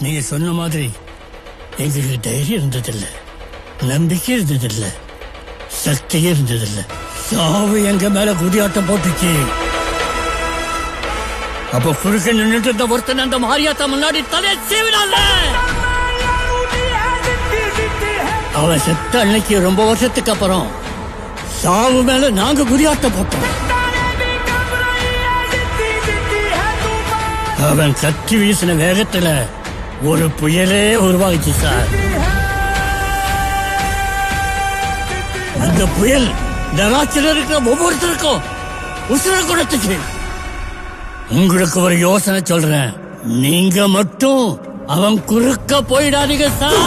நீங்க சொன்ன மாதிரி எங்களுக்கு தைரியம் இருந்ததில்ல, நம்பிக்கை இருந்ததில்ல, சக்தியே இருந்ததில்ல. சாவு எங்க மேல குதியாட்டம் போட்டுச்சு. அப்போ குறுக்க நின்றுட்டு இருந்த ஒருத்தன் அந்த மாரியாத்தா முன்னாடி தலையை சீவினால. அவன் செத்த அன்னைக்கு ரொம்ப வருஷத்துக்கு அப்புறம் சாவு மேல நாங்க குதியாட்டம் போட்டோம். அவன் கத்தி வீசின வேகத்துல ஒரு புயலே உருவாகிச்சு சார். அந்த புயல் நராட்சியில் இருக்கிற ஒவ்வொருத்தருக்கும் உசுர கொடுத்துச்சு. உங்களுக்கு ஒரு யோசனை சொல்றேன், நீங்க மட்டும் அவன் குறுக்க போயிடாதீங்க சார்.